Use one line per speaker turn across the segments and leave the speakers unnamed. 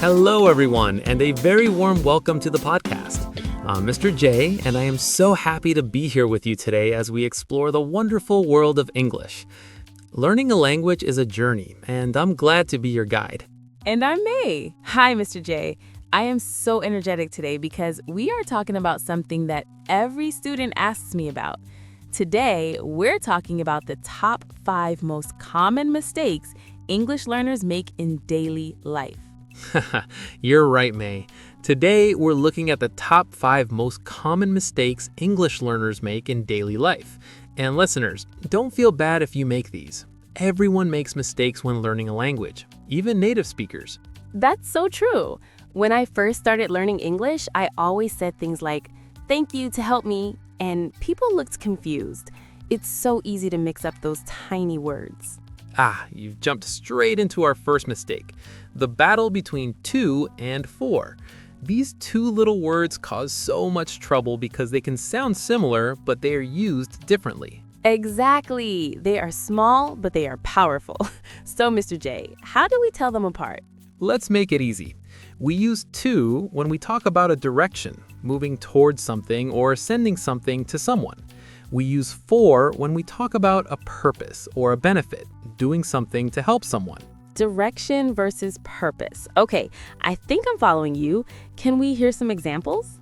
Hello, everyone, and a very warm welcome to the podcast. I'm Mr. J, and I am so happy to be here with you today as we explore the wonderful world of English. Learning a language is a journey, and I'm glad to be your guide.
And I'm May. Hi, Mr. J. I am so energetic today because we are talking about something that every student asks me about. Today, we're talking about the top 5 most common mistakes English learners make in daily life.
You're right, May. Today, we're looking at the top 5 most common mistakes English learners make in daily life. And listeners, don't feel bad if you make these. Everyone makes mistakes when learning a language, even native speakers.
That's so true. When I first started learning English, I always said things like, "Thank you to help me," and people looked confused. It's so easy to mix up those tiny words.
You've jumped straight into our first mistake, the battle between to and for. These two little words cause so much trouble because they can sound similar, but they are used differently.
Exactly. They are small, but they are powerful. So, Mr. J, how do we tell them apart?
Let's make it easy. We use to when we talk about a direction, moving towards something or sending something to someone. We use for when we talk about a purpose or a benefit, doing something to help someone.
Direction versus purpose. Okay, I think I'm following you. Can we hear some examples?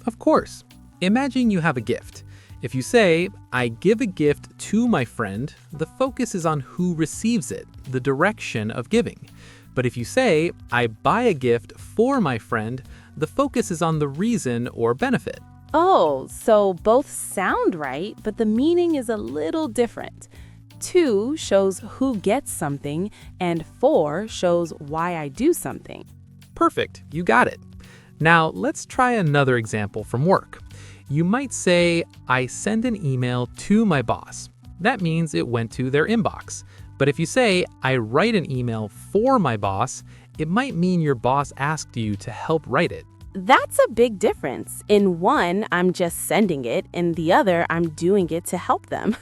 Of course. Imagine you have a gift. If you say, "I give a gift to my friend," the focus is on who receives it, the direction of giving. But if you say, "I buy a gift for my friend," the focus is on the reason or benefit.
Oh, so both sound right, but the meaning is a little different. To shows who gets something, and for shows why I do something.
Perfect, you got it. Now let's try another example from work. You might say, "I send an email to my boss." That means it went to their inbox. But if you say, "I write an email for my boss," it might mean your boss asked you to help write it.
That's a big difference. In one, I'm just sending it. In the other, I'm doing it to help them.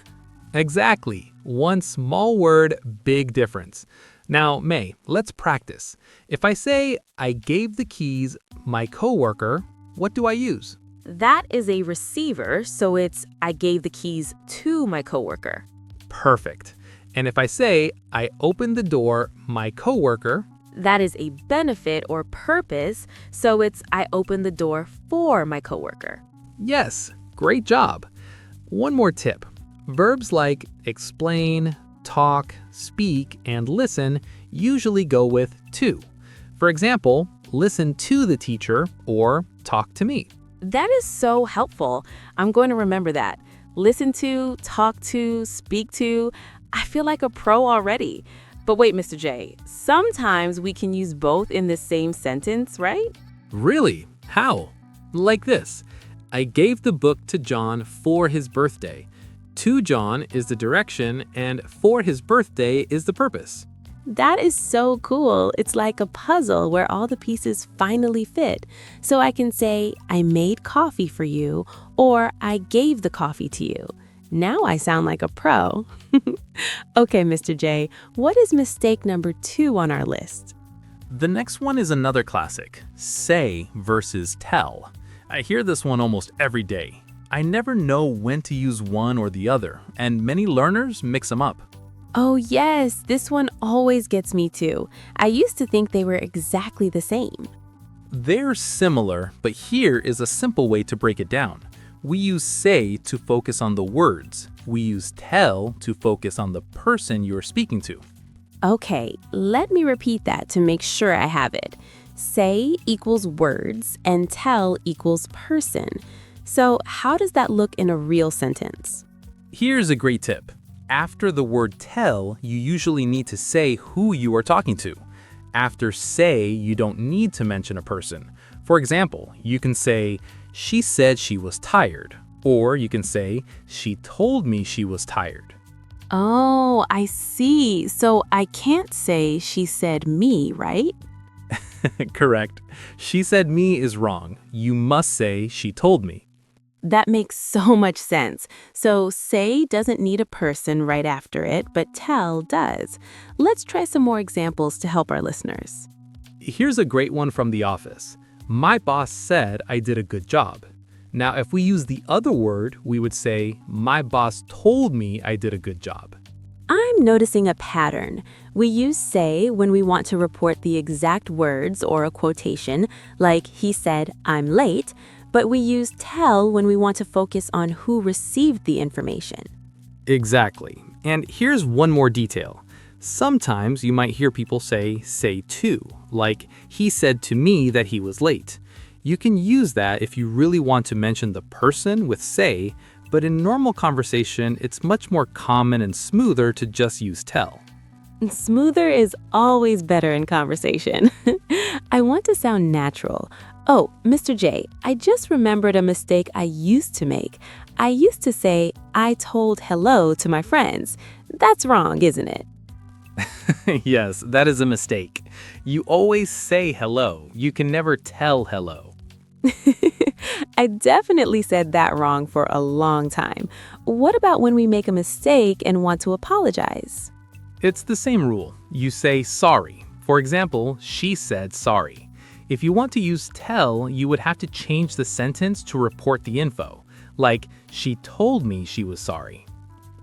Exactly. One small word, big difference. Now, May, let's practice. If I say, "I gave the keys my coworker," what do I use?
That is a receiver, so it's I gave the keys to my coworker.
Perfect. And if I say, "I opened the door my coworker,"
that is a benefit or purpose, so it's I opened the door for my coworker.
Yes, great job. One more tip. Verbs like explain, talk, speak, and listen usually go with to. For example, listen to the teacher or talk to me.
That is so helpful. I'm going to remember that. Listen to, talk to, speak to. I feel like a pro already. But wait, Mr. J, sometimes we can use both in the same sentence, right?
Really? How? Like this. I gave the book to John for his birthday. To John is the direction, and for his birthday is the purpose.
That is so cool. It's like a puzzle where all the pieces finally fit. So I can say, "I made coffee for you," or "I gave the coffee to you." Now I sound like a pro. Okay, Mr. J, what is mistake number 2 on our list?
The next one is another classic, say versus tell. I hear this one almost every day. I never know when to use one or the other, and many learners mix them up.
Oh yes, this one always gets me too. I used to think they were exactly the same.
They're similar, but here is a simple way to break it down. We use say to focus on the words. We use tell to focus on the person you're speaking to.
Okay, let me repeat that to make sure I have it. Say equals words and tell equals person. So how does that look in a real sentence?
Here's a great tip. After the word tell, you usually need to say who you are talking to. After say, you don't need to mention a person. For example, you can say, "She said she was tired," or you can say, "She told me she was tired."
Oh, I see. So I can't say "she said me," right?
Correct. "She said me" is wrong. You must say "she told me."
That makes so much sense. So say doesn't need a person right after it, but tell does. Let's try some more examples to help our listeners.
Here's a great one from the office. My boss said I did a good job. Now, if we use the other word, we would say, my boss told me I did a good job.
I'm noticing a pattern. We use say when we want to report the exact words or a quotation, like he said, I'm late, but we use tell when we want to focus on who received the information.
Exactly. And here's one more detail. Sometimes you might hear people say to, like he said to me that he was late. You can use that if you really want to mention the person with say, but in normal conversation, it's much more common and smoother to just use tell.
Smoother is always better in conversation. I want to sound natural. Oh, Mr. J, I just remembered a mistake I used to make. I used to say, I told hello to my friends. That's wrong, isn't it?
Yes, that is a mistake. You always say hello. You can never tell hello.
I definitely said that wrong for a long time. What about when we make a mistake and want to apologize?
It's the same rule. You say sorry. For example, she said sorry. If you want to use tell, you would have to change the sentence to report the info. Like, she told me she was sorry.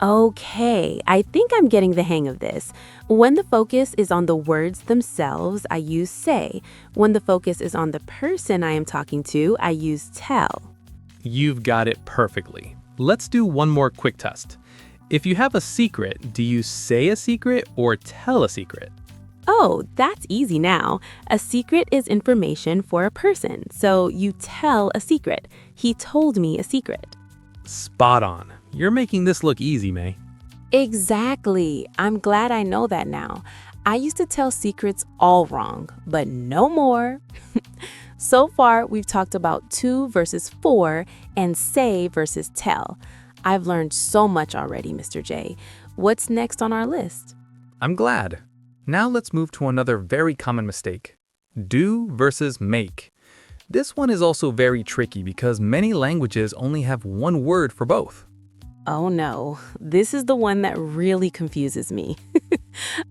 Okay, I think I'm getting the hang of this. When the focus is on the words themselves, I use say. When the focus is on the person I am talking to, I use tell.
You've got it perfectly. Let's do one more quick test. If you have a secret, do you say a secret or tell a secret?
Oh, that's easy now. A secret is information for a person, so you tell a secret. He told me a secret.
Spot on. You're making this look easy, May.
Exactly. I'm glad I know that now. I used to tell secrets all wrong, but no more. So far, we've talked about to versus for and say versus tell. I've learned so much already, Mr. J. What's next on our list?
I'm glad. Now let's move to another very common mistake. Do versus make. This one is also very tricky because many languages only have one word for both.
Oh no, this is the one that really confuses me.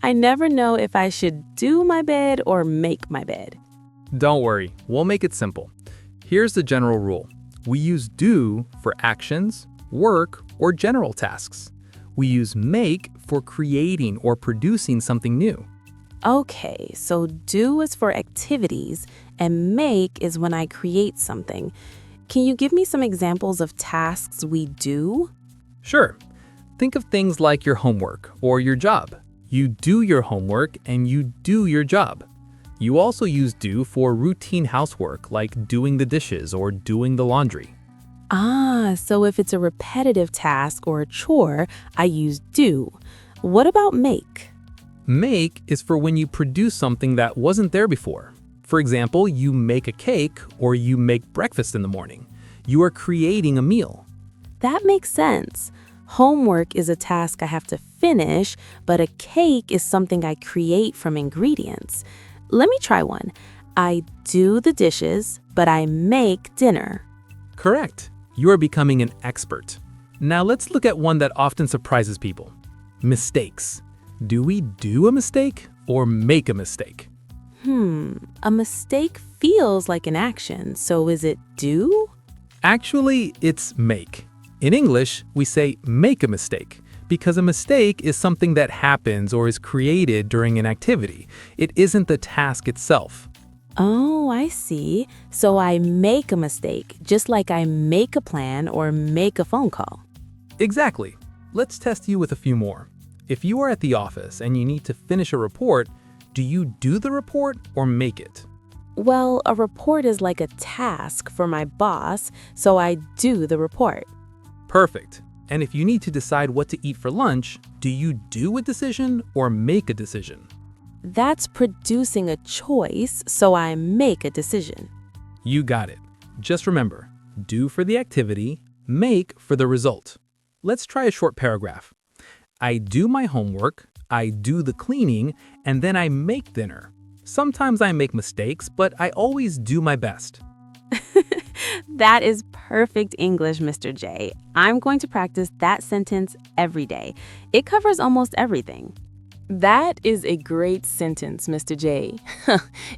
I never know if I should do my bed or make my bed.
Don't worry, we'll make it simple. Here's the general rule. We use do for actions, work, or general tasks. We use make for creating or producing something new.
Okay, so do is for activities and make is when I create something. Can you give me some examples of tasks we do?
Sure. Think of things like your homework or your job. You do your homework and you do your job. You also use do for routine housework like doing the dishes or doing the laundry.
Ah, so if it's a repetitive task or a chore, I use do. What about make?
Make is for when you produce something that wasn't there before. For example, you make a cake or you make breakfast in the morning. You are creating a meal.
That makes sense. Homework is a task I have to finish, but a cake is something I create from ingredients. Let me try one. I do the dishes, but I make dinner.
Correct. You are becoming an expert. Now let's look at one that often surprises people. Mistakes. Do we do a mistake or make a mistake?
A mistake feels like an action, so is it do?
Actually, it's make. In English, we say make a mistake because a mistake is something that happens or is created during an activity. It isn't the task itself.
Oh, I see. So I make a mistake, just like I make a plan or make a phone call.
Exactly. Let's test you with a few more. If you are at the office and you need to finish a report, do you do the report or make it?
Well, a report is like a task for my boss, so I do the report.
Perfect. And if you need to decide what to eat for lunch, do you do a decision or make a decision?
That's producing a choice, so I make a decision.
You got it. Just remember, do for the activity, make for the result. Let's try a short paragraph. I do my homework, I do the cleaning, and then I make dinner. Sometimes I make mistakes, but I always do my best.
That is perfect English, Mr. J. I'm going to practice that sentence every day. It covers almost everything. That is a great sentence, Mr. J.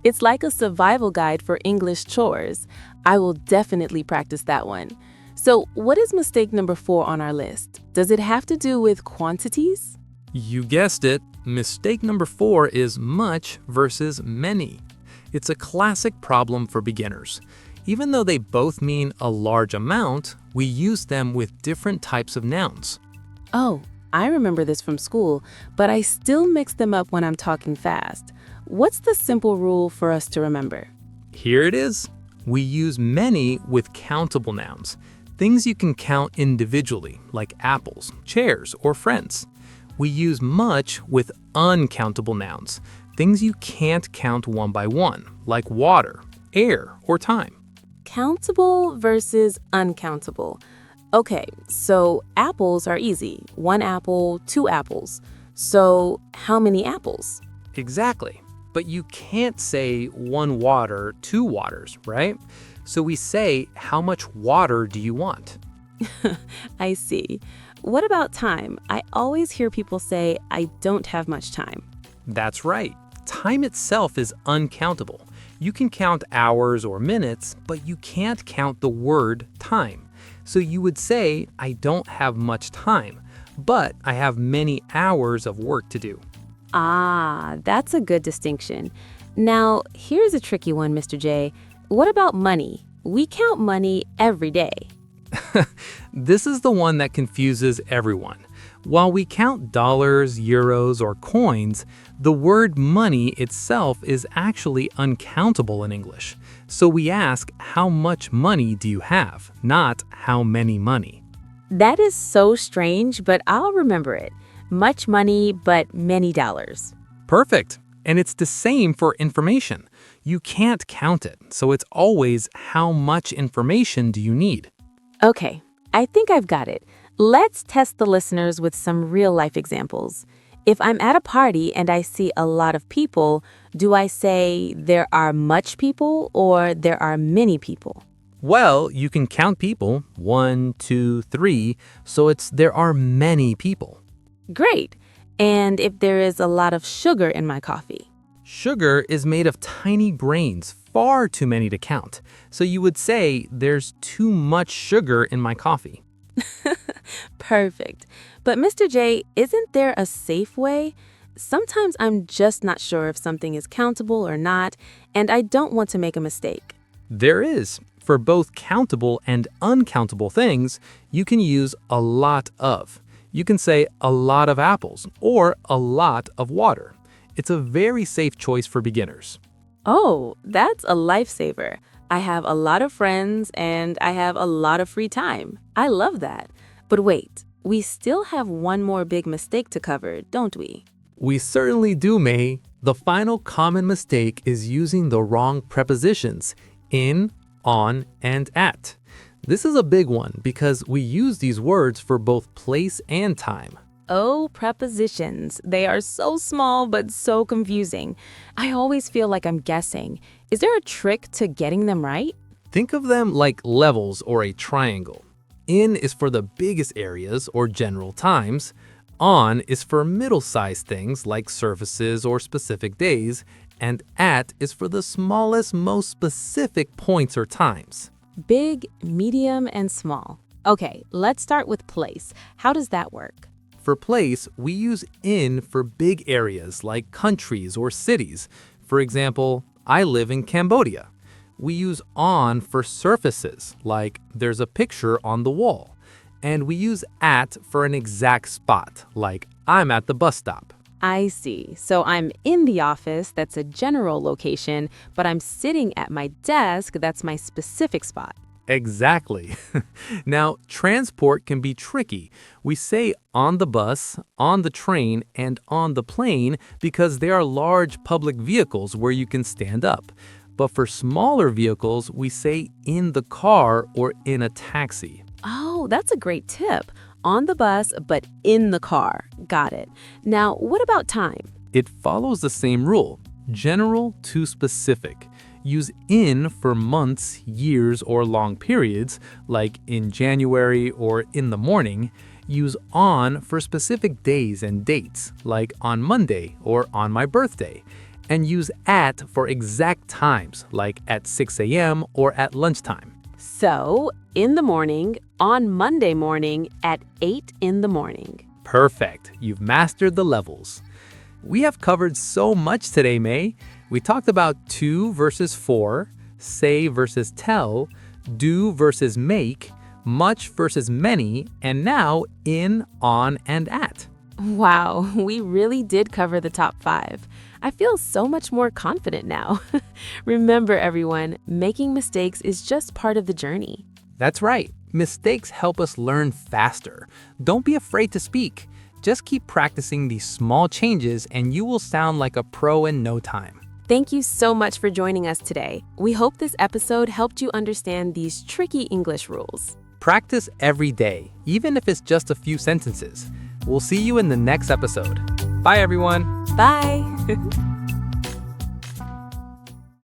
It's like a survival guide for English chores. I will definitely practice that one. So, what is mistake number 4 on our list? Does it have to do with quantities?
You guessed it. Mistake number 4 is much versus many. It's a classic problem for beginners. Even though they both mean a large amount, we use them with different types of nouns.
Oh, I remember this from school, but I still mix them up when I'm talking fast. What's the simple rule for us to remember?
Here it is. We use many with countable nouns, things you can count individually, like apples, chairs, or friends. We use much with uncountable nouns, things you can't count one by one, like water, air, or time.
Countable versus uncountable. Okay, so apples are easy. 1 apple, 2 apples. So how many apples?
Exactly. But you can't say 1 water, 2 waters, right? So we say, how much water do you want?
I see. What about time? I always hear people say, I don't have much time.
That's right. Time itself is uncountable. You can count hours or minutes, but you can't count the word time. So you would say, I don't have much time, but I have many hours of work to do.
Ah, that's a good distinction. Now, here's a tricky one, Mr. J. What about money? We count money every day.
This is the one that confuses everyone. While we count dollars, euros, or coins, the word money itself is actually uncountable in English. So we ask, how much money do you have, not how many money.
That is so strange, but I'll remember it. Much money, but many dollars.
Perfect. And it's the same for information. You can't count it, so it's always how much information do you need.
Okay, I think I've got it. Let's test the listeners with some real-life examples. If I'm at a party and I see a lot of people, do I say there are much people or there are many people?
Well, you can count people, 1, 2, 3, so it's there are many people.
Great. And if there is a lot of sugar in my coffee?
Sugar is made of tiny grains, far too many to count. So you would say there's too much sugar in my coffee.
Perfect. But Mr. J, isn't there a safe way? Sometimes I'm just not sure if something is countable or not, and I don't want to make a mistake.
There is. For both countable and uncountable things, you can use a lot of. You can say a lot of apples or a lot of water. It's a very safe choice for beginners.
Oh, that's a lifesaver. I have a lot of friends and I have a lot of free time. I love that. But wait, we still have one more big mistake to cover, don't we?
We certainly do, May. The final common mistake is using the wrong prepositions in, on, and at. This is a big one because we use these words for both place and time.
Oh, prepositions. They are so small but so confusing. I always feel like I'm guessing. Is there a trick to getting them right?
Think of them like levels or a triangle. In is for the biggest areas or general times. On is for middle-sized things like surfaces or specific days. And at is for the smallest, most specific points or times.
Big, medium, and small. Okay, let's start with place. How does that work?
For place, we use in for big areas like countries or cities. For example, I live in Cambodia. We use on for surfaces, like there's a picture on the wall. And we use at for an exact spot, like I'm at the bus stop.
I see. So I'm in the office, that's a general location, but I'm sitting at my desk, that's my specific spot.
Exactly. Now, transport can be tricky. We say on the bus, on the train, and on the plane because they are large public vehicles where you can stand up. But for smaller vehicles, we say in the car or in a taxi.
Oh, that's a great tip. On the bus, but in the car. Got it. Now, what about time?
It follows the same rule, general to specific. Use in for months, years, or long periods, like in January or in the morning. Use on for specific days and dates, like on Monday or on my birthday. And use at for exact times, like at 6 a.m. or at lunchtime.
So, in the morning, on Monday morning, at 8 in the morning.
Perfect. You've mastered the levels. We have covered so much today, May. We talked about to versus for, say versus tell, do versus make, much versus many, and now in, on, and at.
Wow, we really did cover the top 5. I feel so much more confident now. Remember, everyone, making mistakes is just part of the journey.
That's right. Mistakes help us learn faster. Don't be afraid to speak. Just keep practicing these small changes and you will sound like a pro in no time.
Thank you so much for joining us today. We hope this episode helped you understand these tricky English rules.
Practice every day, even if it's just a few sentences. We'll see you in the next episode. Bye, everyone.
Bye.